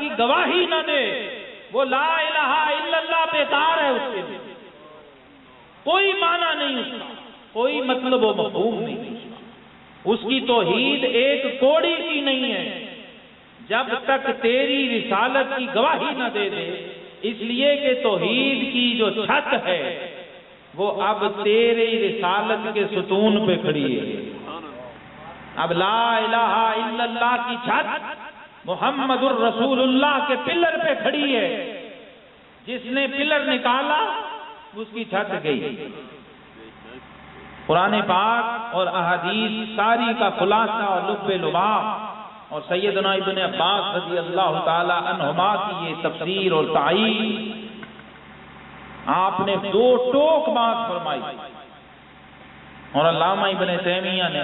کی گواہی نہ دے وہ لا الہ الا اللہ بیکار ہے، اس کے لیے کوئی معنی نہیں، اس کا کوئی مطلب و مفہوم نہیں، اس کی توحید ایک کوڑی کی نہیں ہے جب تک تیری رسالت کی گواہی نہ دے دے، اس لیے کہ توحید کی جو چھت ہے وہ اب تیری رسالت کے ستون پہ کھڑی ہے۔ اب لا الہ الا اللہ کی چھت محمد الرسول اللہ کے پلر پہ کھڑی ہے، جس نے پلر نکالا اس کی چھت گئی۔ قرآن پاک اور احادیث ساری کا خلاصہ اور لب لباب اور سیدنا ابن عباس رضی اللہ تعالی عنہما کی یہ تفسیر اور تعیین، آپ نے دو ٹوک بات فرمائی۔ اور علامہ ابن تیمیہ نے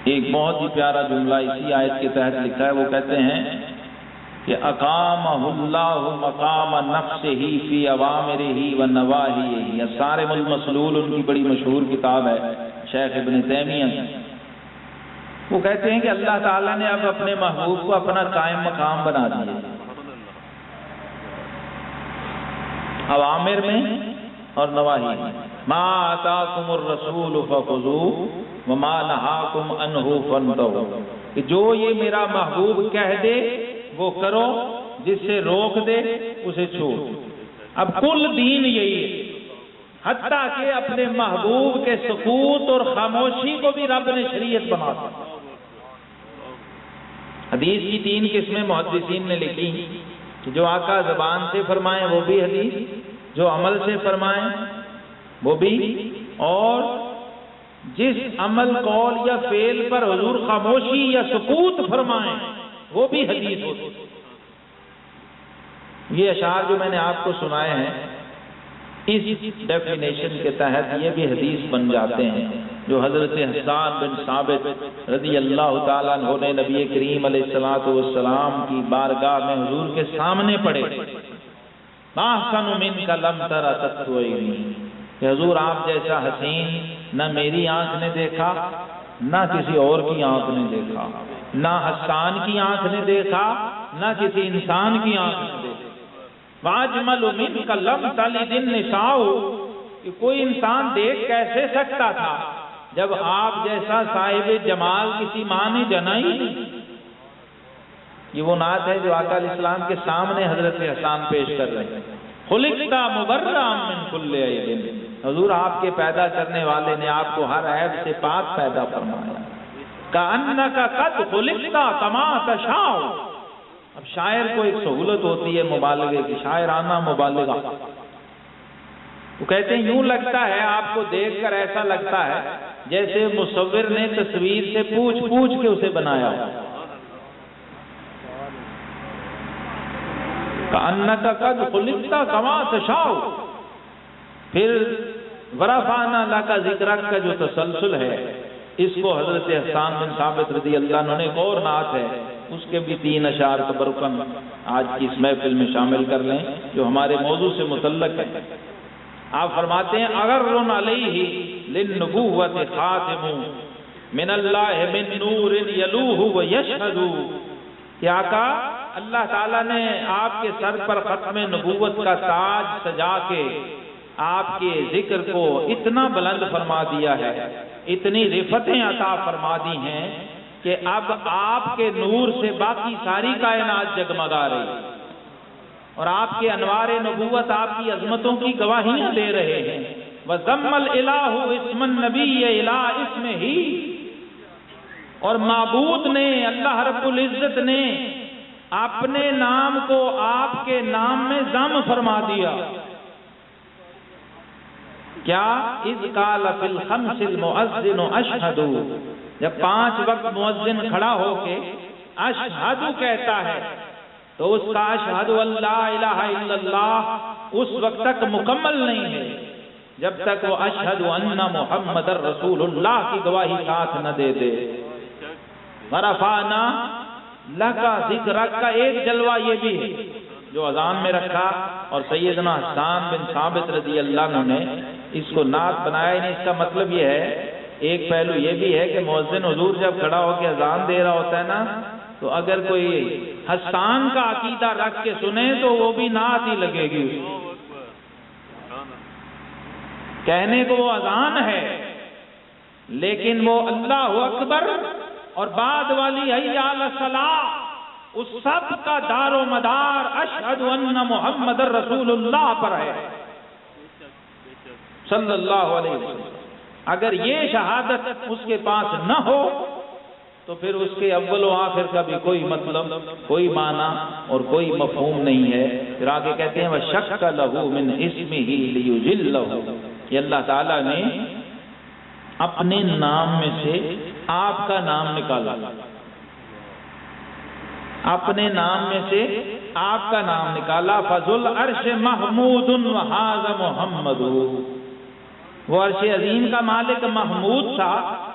ایک بہت ہی پیارا جملہ اسی آیت کے تحت لکھا ہے، وہ کہتے ہیں کہ اقامہ اللہ مقام نفسہ فی اوامرہ و نواہیہ۔ الصارم المسلول ان کی بڑی مشہور کتاب ہے شیخ ابن تیمیہ کی۔ وہ کہتے ہیں کہ اللہ تعالیٰ نے اب اپنے محبوب کو اپنا قائم مقام بنا دیا، اوامر میں اور نواہی میں۔ ما آتاکم الرسول فخذوہ وما نہاکم عنہ فانتہوا، کہ جو یہ میرا محبوب کہہ دے وہ کرو، جس سے روک دے اسے چھوڑ۔ اب کل دین یہی ہے، حتیٰ کہ اپنے محبوب کے سکوت اور خاموشی کو بھی رب نے شریعت بنا دیا۔ حدیث کی 3 قسمیں محدثین نے لکھی کہ جو آقا زبان سے فرمائیں وہ بھی حدیث، جو عمل سے فرمائیں وہ بھی، اور جس عمل قول یا فعل پر حضور خاموشی یا سکوت فرمائیں وہ بھی حدیث ہوتی۔ یہ اشعار جو میں نے آپ کو سنائے ہیں اس ڈیفینیشن کے تحت یہ بھی حدیث بن جاتے ہیں، جو حضرت حسان بن ثابت رضی اللہ تعالیٰ عنہ نے نبی کریم علیہ السلام کی بارگاہ میں حضور کے سامنے پڑھے۔ ما احسن منک لم تر قط عینی، کہ حضور آپ جیسا حسین نہ میری آنکھ نے دیکھا نہ کسی اور کی آنکھ نے دیکھا، نہ حسان کی آنکھ نے دیکھا نہ کسی انسان کی آنکھ نے دیکھا۔ واجمل منک لم تلد النساء، کہ کوئی انسان دیکھ کیسے سکتا تھا جب آپ جیسا صاحب جمال کسی ماں نے جنا ہی نہیں۔ یہ وہ نعت ہے جو آقا علیہ السلام کے سامنے حضرت حسان پیش کر رہے ہیں۔ خلقت مبرأ من کل عیب، حضور آپ کے پیدا کرنے والے نے آپ کو ہر عیب سے پاک پیدا فرمایا۔ کأنک قد خلقت کما تشاء، اب شاعر کو ایک سہولت ہوتی ہے مبالغے کی، شاعرانہ مبالغہ۔ وہ کہتے ہیں یوں لگتا ہے، آپ کو دیکھ کر ایسا لگتا ہے جیسے مصور نے تصویر سے پوچھ پوچھ کے اسے بنایا ہو۔ کأنک قد خلقت کما تشاء۔ پھر ورفعنا لک ذکرک کا جو تسلسل ہے، اس کو حضرت حسان بن ثابت رضی اللہ عنہ نے ایک اور نعت ہے، اس کے بھی 3 اشعار تبرکاً آج کی اس محفل میں شامل کر لیں جو ہمارے موضوع سے متعلق ہے۔ آپ فرماتے ہیں اغر علیہ للنبوۃ خاتم من اللہ من نور یلوہ ویشہد، کہ آقا اللہ تعالیٰ نے آپ کے سر پر ختم نبوت کا تاج سجا کے آپ کے ذکر کو اتنا بلند فرما دیا ہے، اتنی رفتیں عطا فرما دی ہیں کہ اب آپ کے نور سے باقی ساری کائنات جگمگا رہی، اور آپ کے انوار نبوت آپ کی عظمتوں کی گواہیاں دے رہے ہیں۔ وَذَمَّ الْإِلَٰهُ اسْمَ النَّبِيِّ إِلَىٰ اسْمِهِ، اور معبود نے اللہ رب العزت نے اپنے نام کو آپ کے نام میں ضم فرما دیا۔ کیا اذ قال فی الخمس المؤذن اشہد، جب 5 وقت مؤذن کھڑا ہو کے اشہد کہتا ہے تو اس کا اشہد اللہ الہ الا اللہ اس وقت تک مکمل نہیں ہے جب تک وہ اشہد ان محمد رسول اللہ کی گواہی ساتھ نہ دے دے۔ ورفعنا لک ذکرک کا ایک جلوہ یہ بھی ہے جو اذان میں رکھا، اور سیدنا حسان بن ثابت رضی اللہ عنہ نے اس کو نعت بنایا۔ یعنی اس کا مطلب یہ ہے، ایک پہلو یہ بھی ہے کہ مؤذن حضور جب کھڑا ہو کے اذان دے رہا ہوتا ہے نا، تو اگر کوئی حسان کا عقیدہ رکھ کے سنے تو وہ بھی نعت ہی لگے گی، کہنے کو وہ اذان ہے لیکن وہ اللہ اکبر اور بعد والی حی علی الصلاۃ اس سب کا دار و مدار اشہد ان محمد رسول اللہ پر ہے صلی اللہ علیہ وسلم۔ اگر یہ شہادت اس کے پاس نہ ہو تو پھر اس کے اول و آخر کا بھی کوئی مطلب، کوئی معنی اور کوئی مفہوم نہیں ہے۔ پھر آگے کہتے ہیں وَشَكَّ لَهُ مِنْ اسْمِهِ لِيُجِلَّهُ، یہ اللہ تعالیٰ نے اپنے نام میں سے آپ کا نام نکالا، اپنے نام میں سے آپ کا نام نکالا۔ فَذُو الْعَرْشِ مَحْمُودٌ وَهَذَا مُحَمَّدٌ، وہ عرش عظیم کا مالک محمود تھا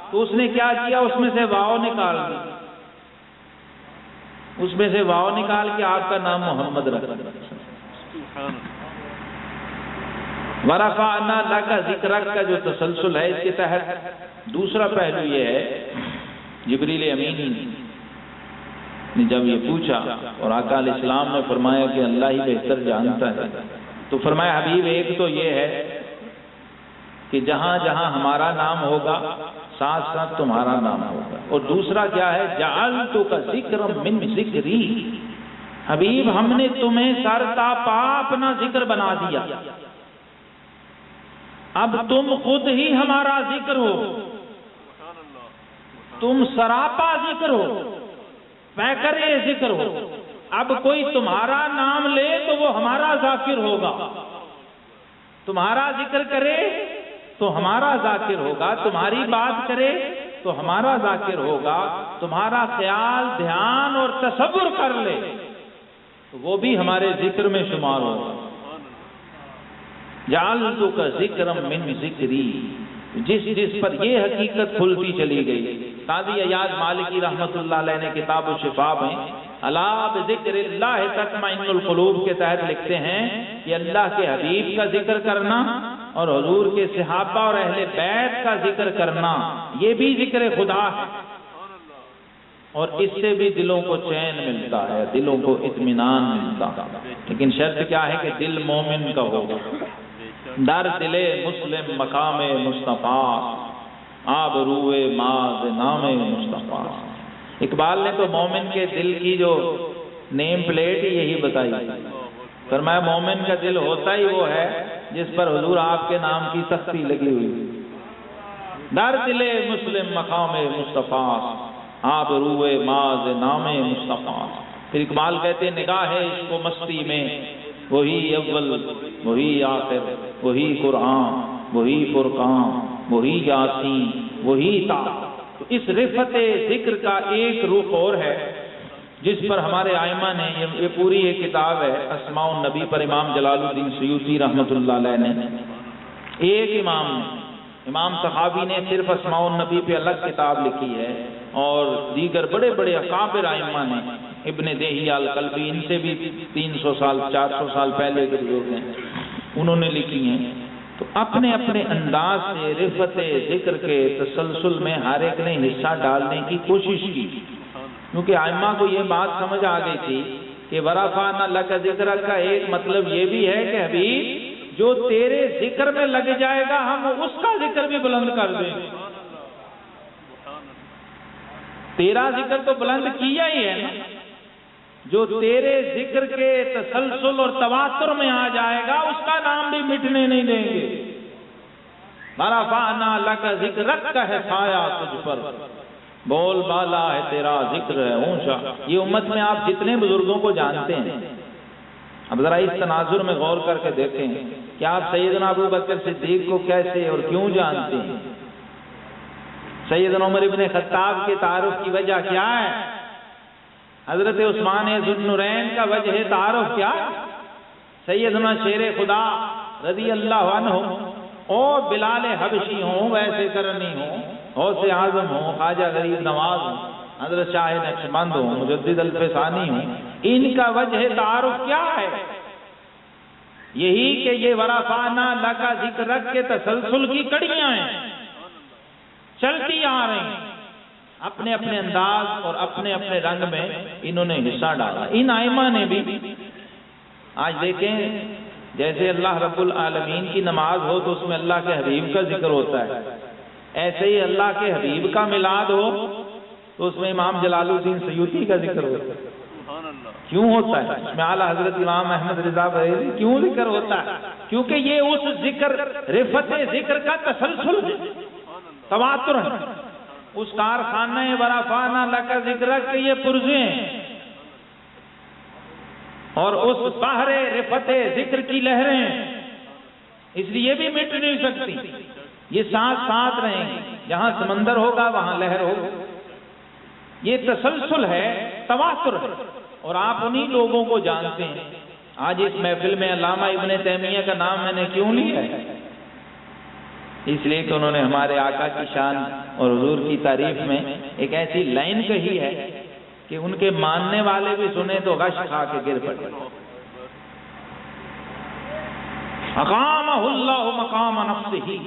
تو اس نے کیا کیا، اس میں سے واو نکال دی، اس میں سے واو نکال کے آپ کا نام محمد رکھا۔ وَرَفَعْنَا لَكَ ذِكْرَكَ کا جو تسلسل ہے، اس کے تحت دوسرا پہلو یہ ہے، جبریل امین نے جب یہ پوچھا اور آقا علیہ السلام نے فرمایا کہ اللہ ہی بہتر جانتا ہے، تو فرمایا حبیب ایک تو یہ ہے کہ جہاں جہاں ہمارا نام ہوگا ساتھ ساتھ تمہارا نام ہوگا، اور دوسرا کیا ہے جعلتک ذکرا من ذکری، حبیب ہم نے تمہیں سر تا پا اپنا ذکر بنا دیا، اب تم خود ہی ہمارا ذکر ہو، تم سراپا ذکر ہو، پیکرے ذکر ہو، اب کوئی تمہارا نام لے تو وہ ہمارا ذاکر ہوگا، تمہارا ذکر کرے تو ہمارا ذاکر ہوگا، تمہاری بات کرے تو ہمارا ذاکر ہوگا، تمہارا خیال دھیان اور تصور کر لے تو وہ بھی ہمارے ذکر میں شمار ہوگا۔ جعلتک ذکرا من ذکری، جس پر یہ حقیقت کھلتی چلی گئی۔ قاضی ایاز مالکی رحمۃ اللہ علیہ نے کتاب الشفاء میں الا بذکر اللہ تطمئن القلوب کے تحت لکھتے ہیں کہ اللہ کے حبیب کا ذکر کرنا اور حضور کے صحابہ اور اہل بیت کا ذکر کرنا یہ بھی ذکر خدا ہے، اور اس سے بھی دلوں کو چین ملتا ہے، دلوں کو اطمینان ملتا ہے، لیکن شرط کیا ہے کہ دل مومن کا ہوگا۔ در دل مسلم مقام مصطفیٰ آبروئے ماز نام مصطفیٰ، اقبال نے تو مومن کے دل کی جو نیم پلیٹ ہی یہی بتائی، فرمایا مومن کا دل ہوتا ہی وہ ہے جس پر حضور آپ کے نام کی سختی لگی ہوئی۔ در دل مسلم مقام مصطفیٰ آبروئے ماز نام مصطفیٰ۔ پھر اقبال کہتے ہیں نگاہ عشق و مستی میں وہی اول وہی آخر وہی قرآن وہی فرقان وہی یاسین وہی تا۔ تو اس رفت ذکر کا ایک رخ اور ہے جس پر ہمارے ائمہ نے یہ پوری ایک کتاب ہے اسماء النبی پر امام جلال الدین سیوطی رحمۃ اللہ علیہ نے، ایک امام صحابی نے صرف اسماء النبی پہ الگ کتاب لکھی ہے، اور دیگر بڑے بڑے اکابر ائمہ نے، ابن دہیہ القلبی ان سے بھی 300 سال 400 سال پہلے کے بزرگ ہیں، انہوں نے لکھی ہیں۔ تو اپنے اپنے انداز سے رفت ذکر کے تسلسل میں ہر ایک نے حصہ ڈالنے کی کوشش کی، کیونکہ ائمہ کو یہ بات سمجھ آ گئی تھی کہ ورفعنا لک ذکرک کا ایک مطلب یہ بھی ہے کہ حبیب جو تیرے ذکر میں لگ جائے گا ہم اس کا ذکر بھی بلند کر دیں گے۔ تیرا ذکر تو بلند کیا ہی ہے نا، جو تیرے ذکر کے تسلسل اور تواتر میں آ جائے گا اس کا نام بھی مٹنے نہیں دیں گے۔ ورفعنا لک ذکرک کا ہے سایہ تجھ پر، بول بالا ہے تیرا ذکر ہے اونچا۔ یہ امت میں آپ جتنے بزرگوں کو جانتے ہیں، اب ذرا اس تناظر میں غور کر کے دیکھیں کہ آپ سیدنا ابو بکر صدیق کو کیسے اور کیوں جانتے ہیں، سیدنا عمر ابن خطاب کے تعارف کی وجہ کیا ہے، حضرت عثمان ذو النورین کا وجہ تعارف کیا ہے، سیدنا شیر خدا رضی اللہ عنہ اور بلال حبشی ہوں، ویسے کرنی ہوں، غوث اعظم ہوں، خواجہ غریب نواز ہوں، حضرت شاہ نقشبند ہوں، مجدد الفسانی ہوں، ان کا وجہ تعارف کیا ہے؟ یہی کہ یہ ورفعنا لک ذکرک کے تسلسل کی کڑیاں ہیں، چلتی آ رہی ہیں۔ اپنے اپنے انداز اور اپنے اپنے رنگ میں انہوں نے حصہ ڈالا۔ ان ائمہ نے بھی آج دیکھیں، جیسے اللہ رب العالمین کی نماز ہو تو اس میں اللہ کے حبیب کا ذکر ہوتا ہے، ایسے ہی اللہ کے حبیب کا میلاد ہو تو اس میں امام جلال الدین سیوطی کا ذکر ہوتا ہے۔ کیوں ہوتا ہے؟ اس میں اعلیٰ حضرت امام احمد رضا بریلوی کیوں ذکر ہوتا ہے؟ کیونکہ یہ اس ذکر، رفت ذکر کا تسلسل ہے، تواتر ہے۔ اس کارخانہ ورفعنا لک ذکرک کے یہ پرزے ہیں، اور اس بحر رفت ذکر کی لہریں ہیں، اس لیے یہ بھی مٹ نہیں سکتی، یہ ساتھ ساتھ رہیں گی، جہاں سمندر ہوگا وہاں لہر ہوگی۔ یہ تسلسل ہے، تواتر ہے، اور آپ انہی لوگوں کو جانتے ہیں۔ آج اس محفل میں علامہ ابن تیمیہ کا نام میں نے کیوں لیا ہے؟ اس لیے کہ انہوں نے ہمارے آقا کی شان اور حضور کی تعریف میں ایک ایسی لائن کہی ہے کہ ان کے ماننے والے بھی سنیں تو غش کھا کے گر پڑے۔ اقامہ اللہ مقام نفسہ،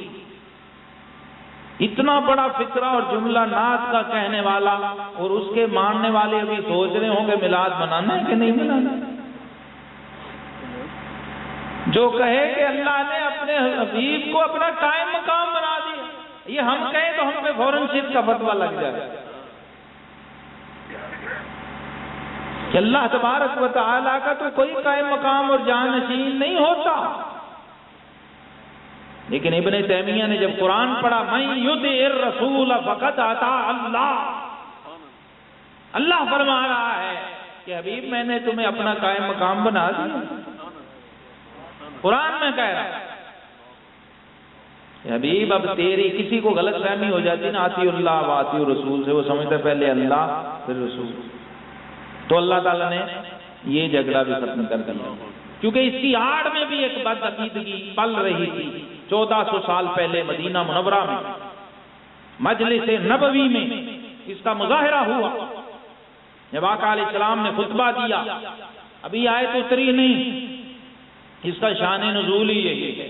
اتنا بڑا فکرہ اور جملہ نعت کا کہنے والا، اور اس کے ماننے والے ابھی سوچ رہے ہوں کہ میلاد منانا ہے کہ نہیں منانا۔ جو کہے کہ اللہ نے اپنے حبیب کو اپنا قائم مقام بنا دیا، یہ ہم کہیں تو ہم پہ فوراً شرک کا فتویٰ لگ جائے کہ اللہ تبارک و تعالیٰ کا تو کوئی قائم مقام اور جانشین نہیں ہوتا۔ لیکن ابن تیمیہ نے جب قرآن پڑھا، من یطع الرسول فقد اطاع اللہ، اللہ فرما رہا ہے کہ حبیب میں نے تمہیں اپنا قائم مقام بنا دیا۔ قرآن میں کہہ رہا کہ حبیب اب تیری کسی کو غلط فہمی ہو جاتی نا آتی اللہ و آتی رسول سے، وہ سمجھتا پہلے اللہ پھر رسول، تو اللہ تعالیٰ نے یہ جھگڑا بھی ختم کر دیا، کیونکہ اس کی آڑ میں بھی ایک بد عقیدگی پل رہی تھی۔ 1400 سال پہلے مدینہ منورہ میں مجلس نبوی میں اس کا مظاہرہ ہوا، جب آقا علیہ السلام نے خطبہ دیا، ابھی آیت اتری نہیں، اس کا شان نزول ہی یہی ہے۔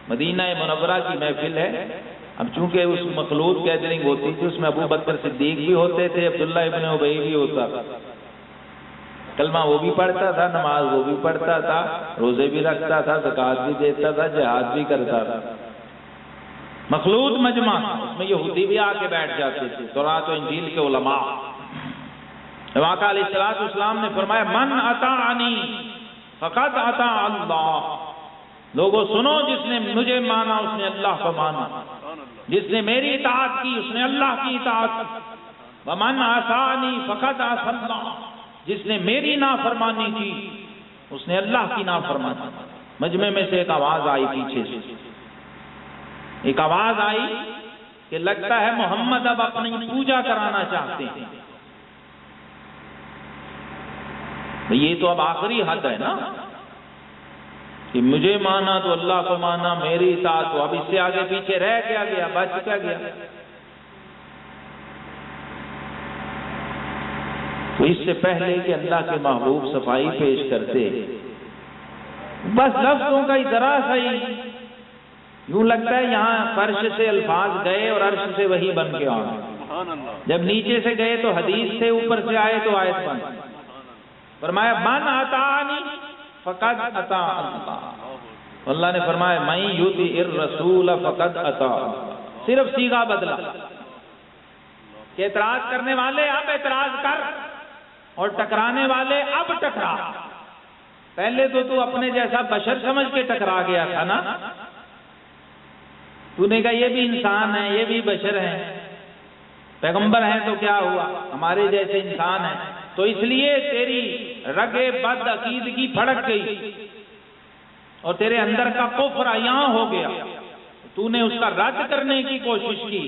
مدینہ منورہ کی محفل ہے، اب چونکہ اس مخلوط گیدرنگ ہوتی تھی، اس میں ابو بکر صدیق بھی ہوتے تھے، عبداللہ ابن ابی بھی ہوتا تھا، کلمہ وہ بھی پڑھتا تھا، نماز وہ بھی پڑھتا تھا، روزے بھی رکھتا تھا، زکوٰۃ بھی دیتا تھا، جہاد بھی کرتا تھا، مخلوط مجمع، اس میں یہودی بھی آ کے بیٹھ جاتے تھے، تورات و انجیل کے علماء۔ آقا علیہ السلام نے فرمایا من اطاعنی فقد اطاع اللہ، لوگوں سنو، جس نے مجھے مانا اس نے اللہ کو مانا، جس نے میری اطاعت کی اس نے اللہ کی اطاعت کی، ومن عصانی فقد عصى اللہ، جس نے میری نافرمانی کی اس نے اللہ کی نافرمانی۔ مجمع میں سے ایک آواز آئی پیچھے سے، ایک آواز آئی کہ لگتا ہے محمد اب اپنی پوجا کرانا چاہتے ہیں۔ یہ تو اب آخری حد ہے نا، کہ مجھے مانا تو اللہ کو مانا، میری اطاعت، تو اب اس سے آگے پیچھے رہ کیا گیا، بچ کیا گیا؟ تو اس سے پہلے کہ اللہ کے محبوب صفائی پیش کرتے، بس لفظوں کا ذرا سا ہی یوں لگتا ہے یہاں فرش سے الفاظ گئے اور عرش سے وہی بن کے آئے، جب نیچے سے گئے تو حدیث سے، اوپر سے آئے تو آیت بن۔ فرمایا من اطاعنی فقد اطاع اللہ، اللہ نے فرمایا من یطع الرسول فقد اطاع اللہ، صرف صیغہ بدلا کہ اعتراض کرنے والے اب اعتراض کر اور ٹکرانے والے اب ٹکرا۔ پہلے تو اپنے جیسا بشر سمجھ کے ٹکرا گیا تھا نا، تو نے کہا یہ بھی انسان ہے، یہ بھی بشر ہیں، پیغمبر ہیں تو کیا ہوا، ہمارے جیسے انسان ہیں، تو اس لیے تیری رگ بد عقیدگی پھڑک گئی اور تیرے اندر کا کفر عیاں ہو گیا، تو نے اس کا رد کرنے کی کوشش کی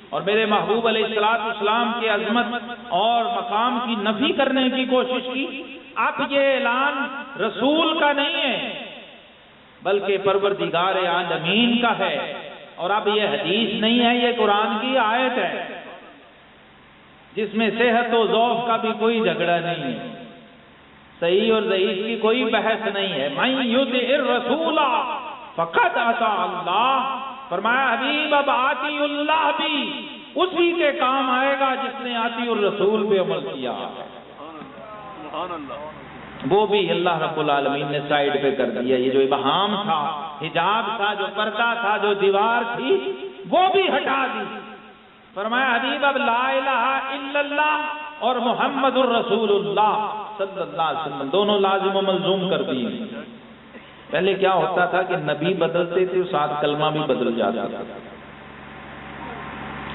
اور میرے محبوب علیہ السلام کی عظمت اور مقام کی نفی کرنے کی کوشش کی۔ اب یہ اعلان رسول کا نہیں ہے بلکہ پروردگار عالمین کا ہے، اور اب یہ حدیث نہیں ہے، یہ قرآن کی آیت ہے جس میں صحت و ضعف کا بھی کوئی جھگڑا نہیں ہے، صحیح اور ضعیف کی کوئی بحث نہیں ہے۔ من یطع الرسول فقد اطاع اللہ، فرمایا حبیب اب آتی اللہ بھی اسی کے کام آئے گا جس نے آتی الرسول پہ عمل کیا. وہ بھی اللہ رب العالمین نے سائڈ پہ کر دیا. یہ جو ابہام تھا، حجاب تھا، جو پردہ تھا، جو دیوار تھی، وہ بھی ہٹا دی. فرمایا حبیب اب لا الہ الا اللہ اور محمد الرسول اللہ صلی اللہ علیہ وسلم دونوں لازم و ملزوم کر دیے. پہلے کیا ہوتا تھا کہ نبی بدلتے تھے، ساتھ کلمہ بھی بدل جاتا تھا.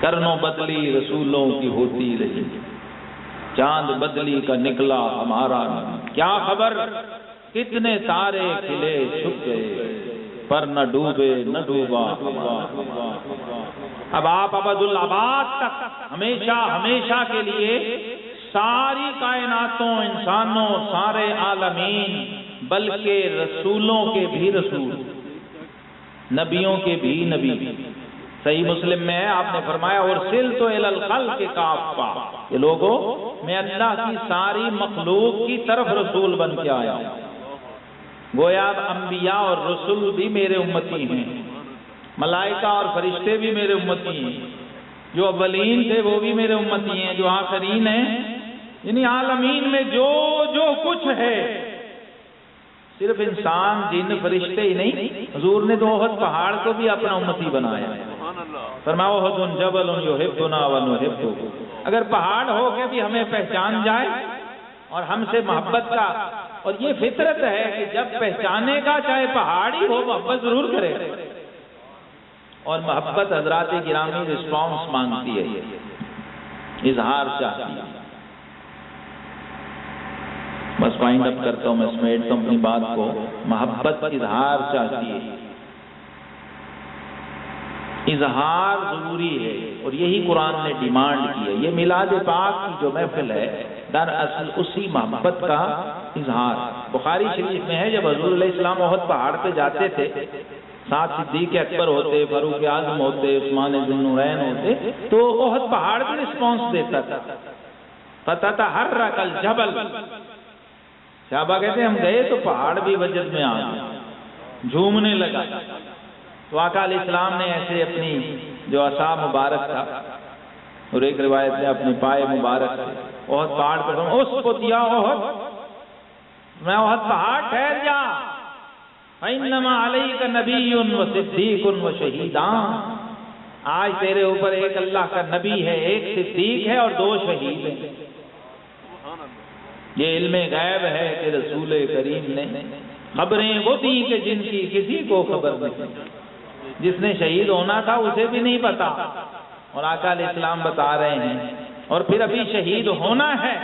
کرنوں بدلی رسولوں کی ہوتی رہی، چاند بدلی کا نکلا ہمارا نبی. کیا خبر کتنے تارے کھلے چھپ گئے، پر نہ ڈوبے نہ ڈوبا. اب آپ ابد الآباد تک ہمیشہ ہمیشہ کے لیے ساری کائناتوں، انسانوں، سارے عالمین، بلکہ رسولوں کے بھی رسول، نبیوں کے بھی نبی. صحیح مسلم میں ہے، آپ نے فرمایا ارسلت الی الخلق کافہ، یہ لوگوں میں اللہ کی ساری مخلوق کی طرف رسول بن کے آیا. گویا انبیاء اور رسول بھی میرے امتی ہیں، ملائکہ اور فرشتے بھی میرے امتی ہیں، جو اولین تھے وہ بھی میرے امتی ہیں، جو آخرین ہیں. یعنی عالمین میں جو جو کچھ ہے، صرف انسان جن فرشتے ہی نہیں، حضور نے تو احد پہاڑ کو بھی اپنا امتی بنایا. فرمایا احد جبل یحبنا ونحبہ. اگر پہاڑ ہو کے بھی ہمیں پہچان جائے اور ہم سے محبت کا، اور یہ فطرت ہے کہ جب پہچانے گا چاہے پہاڑ ہی ہو محبت ضرور کرے. اور محبت حضرات گرامی رسپانس مانگتی ہے، اظہار چاہتی ہے. بس فائنڈ اپ کرتا ہوں، میں سمیٹتا ہوں اپنی بات کو. محبت اظہار چاہتی ہے، اظہار ضروری ہے، اور یہی قرآن نے ڈیمانڈ کی ہے. یہ میلاد پاک کی جو محفل ہے دراصل اسی محبت کا اظہار. بخاری شریف میں ہے جب حضور علیہ السلام احد پہاڑ پہ جاتے تھے، ساتھ صدیق اکبر ہوتے، فاروق اعظم ہوتے، عثمان ذو النورین ہوتے، تو احد پہاڑ بھی رسپانس دیتا تھا. فتتحرک الجبل، صحابہ کہتے ہیں ہم گئے تو پہاڑ بھی وجد میں آ گیا، جھومنے لگا. تو آقا علیہ السلام نے ایسے اپنی جو عصا مبارک تھا، اور ایک روایت میں اپنے پائے مبارک سے احد پہاڑ پر اس کو دیا، احد میں احد پہاڑ ٹھہر جا، فإنما علیک نبی و صدیق و شہیدان. آج تیرے اوپر ایک اللہ کا نبی ہے، ایک صدیق ہے، اور 2 شہید ہیں. یہ علم غیب ہے کہ رسول کریم نے خبریں وہ دی کہ جن کی کسی کو خبر نہیں. جس نے شہید ہونا تھا اسے بھی نہیں پتا، اور آقا علیہ السلام بتا رہے ہیں. اور پھر ابھی شہید ہونا ہے،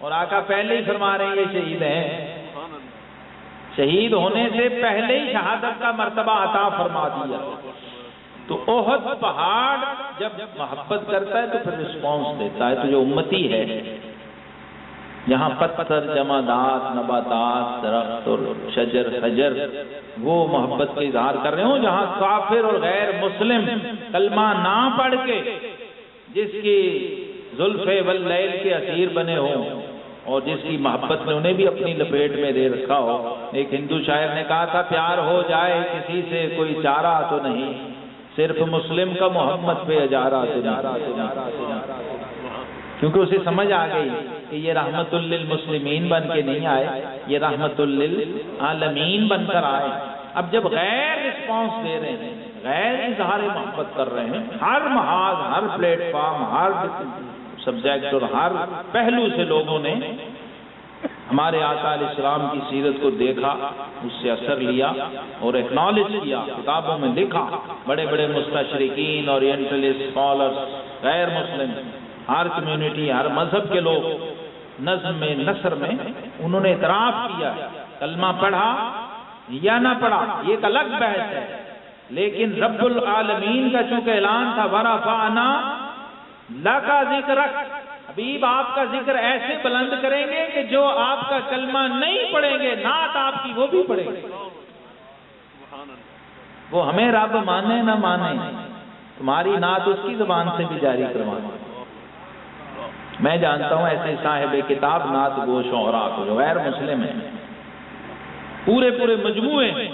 اور آقا پہلے ہی فرما رہے ہیں یہ شہید ہیں. شہید ہونے سے پہلے ہی شہادت کا مرتبہ عطا فرما دیا. تو احد پہاڑ جب محبت کرتا ہے تو پھر رسپانس دیتا ہے. تو جو امتی ہے، یہاں پتھر، جمادات، نباتات، درخت اور شجر حجر وہ محبت کا اظہار کر رہے ہوں. جہاں کافر اور غیر مسلم کلمہ نہ پڑھ کے جس کی زلف واللیل کے اسیر بنے ہوں، اور جس کی محبت نے انہیں بھی اپنی لپیٹ میں دے رکھا ہو. ایک ہندو شاعر نے کہا تھا پیار ہو جائے کسی سے کوئی چارہ تو نہیں، صرف مسلم کا محمد پہ اجارہ تو نہیں. کیونکہ اسے سمجھ آ گئی کہ یہ رحمت للمسلمین بن کے نہیں آئے، یہ رحمت للعالمین بن کر آئے. اب جب غیر رسپانس دے رہے ہیں، غیر اظہار محبت کر رہے ہیں، ہر محاذ، ہر پلیٹ فارم، ہر سبجیکٹ اور ہر پہلو سے لوگوں نے ہمارے آقا علیہ السلام کی سیرت کو دیکھا، اس سے اثر لیا اور ایکنالج کیا، کتابوں میں لکھا. بڑے بڑے مستشرقین، اورینٹلسٹ، اسکالرز، غیر مسلم، ہر کمیونٹی، ہر مذہب کے لوگ نظم میں، نثر میں انہوں نے اعتراف کیا کلمہ پڑھا یا نہ پڑھا یہ ایک الگ بحث ہے، لیکن رب العالمین کا چونکہ اعلان تھا وَرَفَعْنَا لَكَ ذِكْرَكَ، حبیب آپ کا ذکر ایسے بلند کریں گے کہ جو آپ کا کلمہ نہیں پڑھیں گے، نعت آپ کی وہ بھی پڑھیں گے. وہ ہمیں رب مانے نہ مانے، تمہاری نعت اس کی زبان سے بھی جاری کروانا. میں جانتا ہوں ایسے صاحب کتاب نعت گو شعراء کو جو غیر مسلم ہیں، پورے مجموعے ہیں،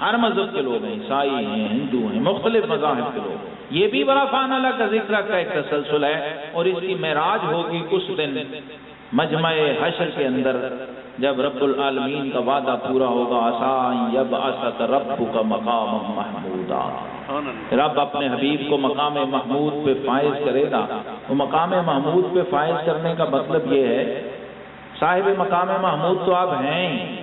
ہر مذہب کے لوگ ہیں، عیسائی ہیں، ہندو ہیں، مختلف مذاہب کے لوگ ہیں. یہ بھی ورفعنا لک ذکرک کا ایک تسلسل ہے، اور اس کی معراج ہوگی اس دن مجمع حشر کے اندر، جب رب العالمین کا وعدہ پورا ہوگا، عسیٰ یبعثک ربک مقاما محمودا، رب اپنے حبیب کو مقام محمود پہ فائز کرے گا۔ وہ مقام محمود پہ فائز کرنے کا مطلب یہ ہے، صاحب مقام محمود تو آپ ہیں ہی۔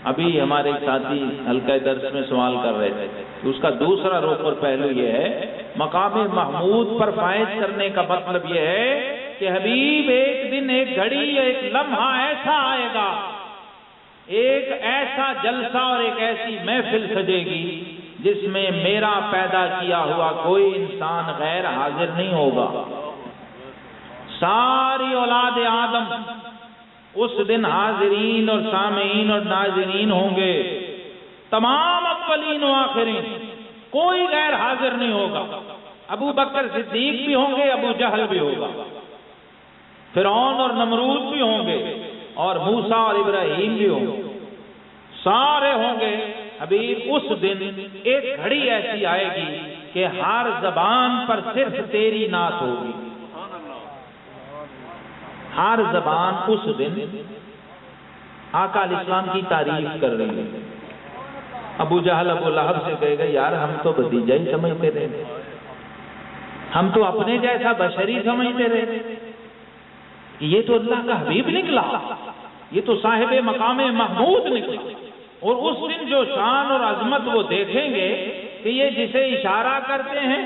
ابھی ہمارے ساتھی حلقہ درس میں سوال کر رہے تھے کہ اس کا دوسرا رخ اور پہلو یہ ہے، مقام محمود پر فائز کرنے کا مطلب یہ ہے کہ حبیب ایک دن، ایک گھڑی، ایک لمحہ ایسا آئے گا، ایک ایسا جلسہ اور ایک ایسی محفل سجے گی جس میں میرا پیدا کیا ہوا کوئی انسان غیر حاضر نہیں ہوگا۔ ساری اولاد آدم اس دن حاضرین اور سامعین اور ناظرین ہوں گے، تمام اولین و آخرین، کوئی غیر حاضر نہیں ہوگا۔ ابو بکر صدیق بھی ہوں گے، ابو جہل بھی ہوگا، فرعون اور نمرود بھی ہوں گے، اور موسیٰ اور ابراہیم بھی ہوں گے، سارے ہوں گے۔ حبیب اس دن ایک گھڑی ایسی آئے گی کہ ہر زبان پر صرف تیری نعت ہوگی، ہر زبان اس دن آقا علیہ السلام کی تعریف کر رہی ہے۔ ابو جہل ابو لہب سے کہے گا، یار ہم تو بھتیجا ہی سمجھتے رہے، ہم تو اپنے جیسا بشری سمجھتے رہے، یہ تو اللہ کا حبیب نکلا، یہ تو صاحب مقام محمود نکلا۔ اور اس دن جو شان اور عظمت وہ دیکھیں گے کہ یہ جسے اشارہ کرتے ہیں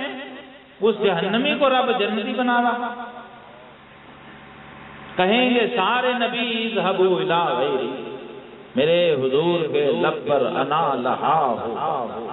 اس جہنمی کو رب جنتی بنا رہا، کہیں گے سارے نبی اذهبوا الی غیری، میرے حضور کے لب پر انا لہا ہو۔